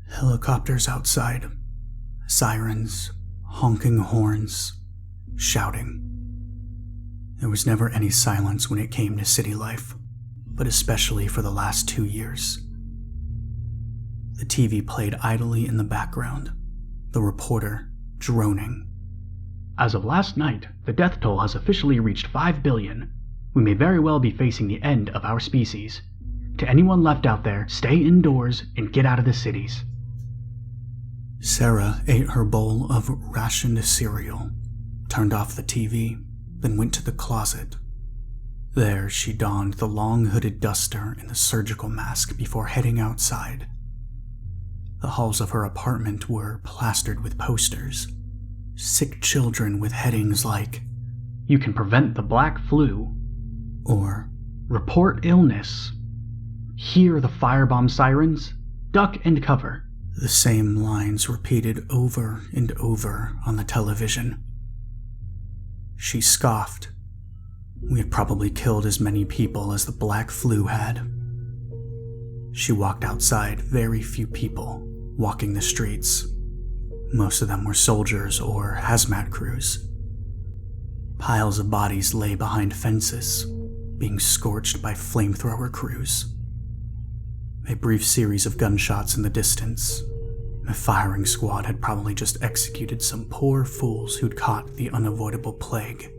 Helicopters outside, sirens, honking horns, shouting. There was never any silence when it came to city life, but especially for the last 2 years. The TV played idly in the background, the reporter droning. As of last night, the death toll has officially reached 5 billion. We may very well be facing the end of our species. To anyone left out there, stay indoors and get out of the cities. Sarah ate her bowl of rationed cereal, turned off the TV, then went to the closet. There she donned the long hooded duster and the surgical mask before heading outside. The halls of her apartment were plastered with posters. Sick children with headings like, "You can prevent the black flu," or "Report illness," "Hear the firebomb sirens," "Duck and cover." The same lines repeated over and over on the television. She scoffed. We had probably killed as many people as the black flu had. She walked outside, very few people walking the streets. Most of them were soldiers or hazmat crews. Piles of bodies lay behind fences, being scorched by flamethrower crews. A brief series of gunshots in the distance. A firing squad had probably just executed some poor fools who'd caught the unavoidable plague.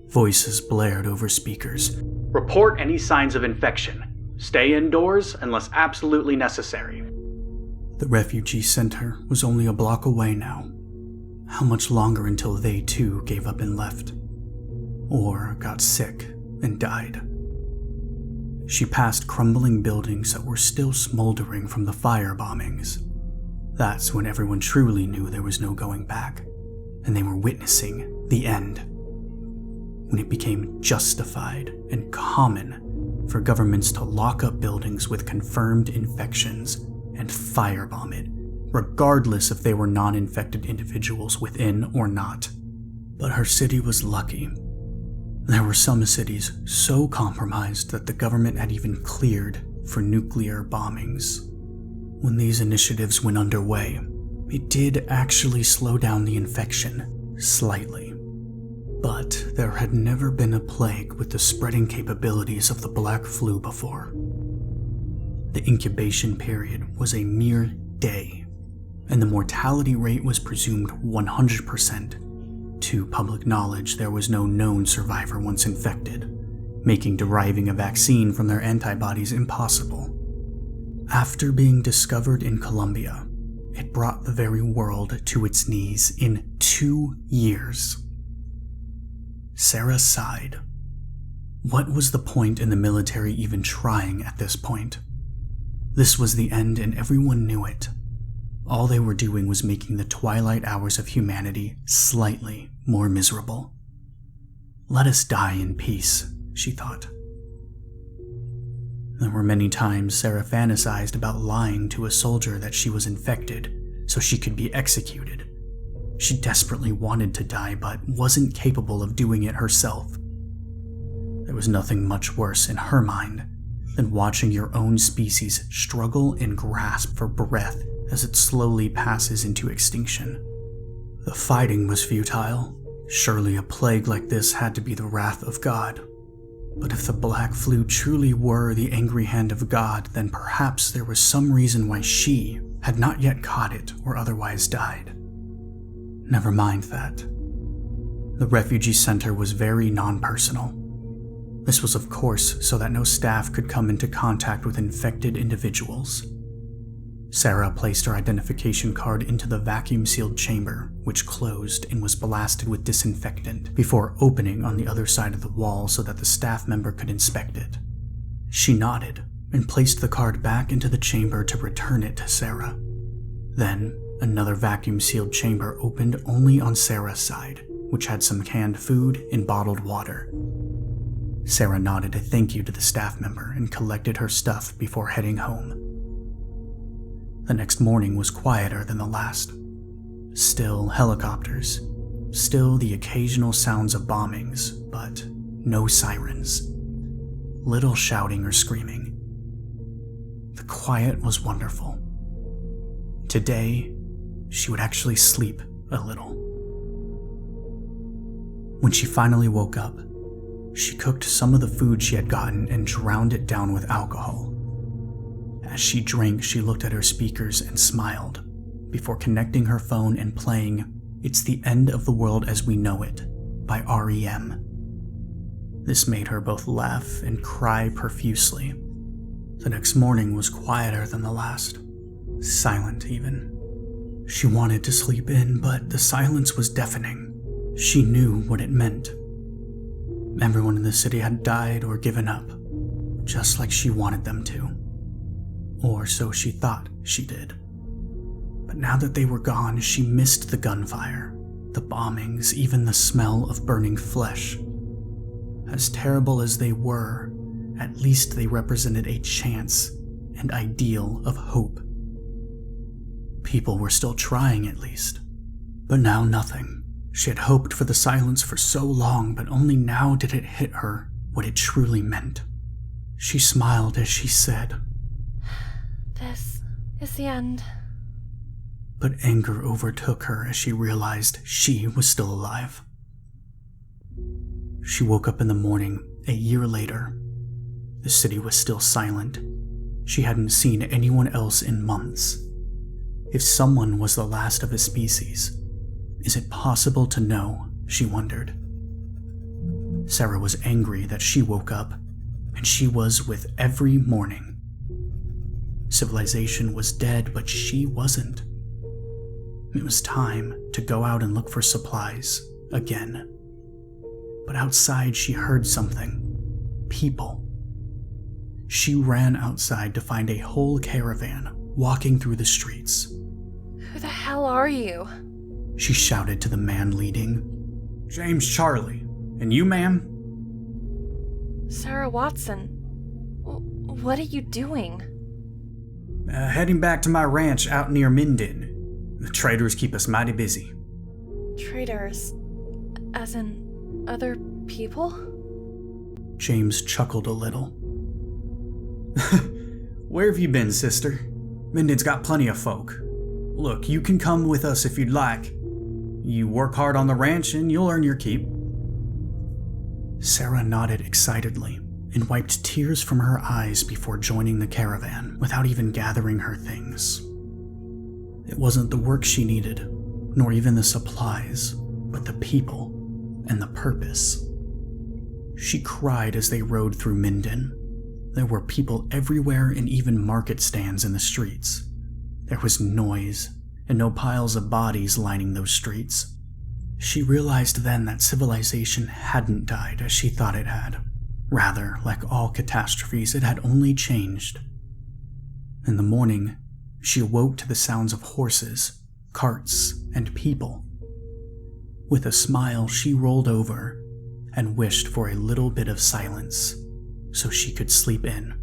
Voices blared over speakers. "Report any signs of infection. Stay indoors unless absolutely necessary." The refugee center was only a block away now. How much longer until they too gave up and left? Or got sick and died? She passed crumbling buildings that were still smoldering from the fire bombings. That's when everyone truly knew there was no going back, and they were witnessing the end. When it became justified and common for governments to lock up buildings with confirmed infections and firebomb it, regardless if they were non-infected individuals within or not. But her city was lucky. There were some cities so compromised that the government had even cleared for nuclear bombings. When these initiatives went underway, it did actually slow down the infection slightly. But there had never been a plague with the spreading capabilities of the black flu before. The incubation period was a mere day, and the mortality rate was presumed 100%. To public knowledge, there was no known survivor once infected, making deriving a vaccine from their antibodies impossible. After being discovered in Colombia, it brought the very world to its knees in 2 years. Sarah sighed. What was the point in the military even trying at this point? This was the end and everyone knew it. All they were doing was making the twilight hours of humanity slightly more miserable. Let us die in peace, she thought. There were many times Sarah fantasized about lying to a soldier that she was infected so she could be executed. She desperately wanted to die but wasn't capable of doing it herself. There was nothing much worse in her mind than watching your own species struggle and grasp for breath as it slowly passes into extinction. The fighting was futile. Surely a plague like this had to be the wrath of God. But if the black flu truly were the angry hand of God, then perhaps there was some reason why she had not yet caught it or otherwise died. Never mind that. The refugee center was very non-personal. This was of course so that no staff could come into contact with infected individuals. Sarah placed her identification card into the vacuum-sealed chamber, which closed and was blasted with disinfectant before opening on the other side of the wall so that the staff member could inspect it. She nodded and placed the card back into the chamber to return it to Sarah. Then, another vacuum-sealed chamber opened only on Sarah's side, which had some canned food and bottled water. Sarah nodded a thank you to the staff member and collected her stuff before heading home. The next morning was quieter than the last. Still helicopters, still the occasional sounds of bombings, but no sirens. Little shouting or screaming. The quiet was wonderful. Today, she would actually sleep a little. When she finally woke up, she cooked some of the food she had gotten and drowned it down with alcohol. As she drank, she looked at her speakers and smiled, before connecting her phone and playing "It's the End of the World as We Know It" by REM. This made her both laugh and cry profusely. The next morning was quieter than the last, silent even. She wanted to sleep in, but the silence was deafening. She knew what it meant. Everyone in the city had died or given up, just like she wanted them to. Or so she thought she did. But now that they were gone, she missed the gunfire, the bombings, even the smell of burning flesh. As terrible as they were, at least they represented a chance and ideal of hope. People were still trying, at least. But now nothing. She had hoped for the silence for so long, but only now did it hit her what it truly meant. She smiled as she said, "This is the end." But anger overtook her as she realized she was still alive. She woke up in the morning, a year later. The city was still silent. She hadn't seen anyone else in months. If someone was the last of a species, is it possible to know? She wondered. Sarah was angry that she woke up, and she was with every morning. Civilization was dead, but she wasn't. It was time to go out and look for supplies again. But outside she heard something. People. She ran outside to find a whole caravan walking through the streets. "Who the hell are you?" She shouted to the man leading. "James Charlie. And you, ma'am?" "Sarah Watson. What are you doing?" Heading back to my ranch out near Minden. The traders keep us mighty busy." "Traders? As in other people?" James chuckled a little. "Where have you been, sister? Minden's got plenty of folk. Look, you can come with us if you'd like. You work hard on the ranch and you'll earn your keep." Sarah nodded excitedly and wiped tears from her eyes before joining the caravan without even gathering her things. It wasn't the work she needed, nor even the supplies, but the people and the purpose. She cried as they rode through Minden. There were people everywhere and even market stands in the streets. There was noise and no piles of bodies lining those streets. She realized then that civilization hadn't died as she thought it had. Rather, like all catastrophes, it had only changed. In the morning, she awoke to the sounds of horses, carts, and people. With a smile, she rolled over and wished for a little bit of silence so she could sleep in.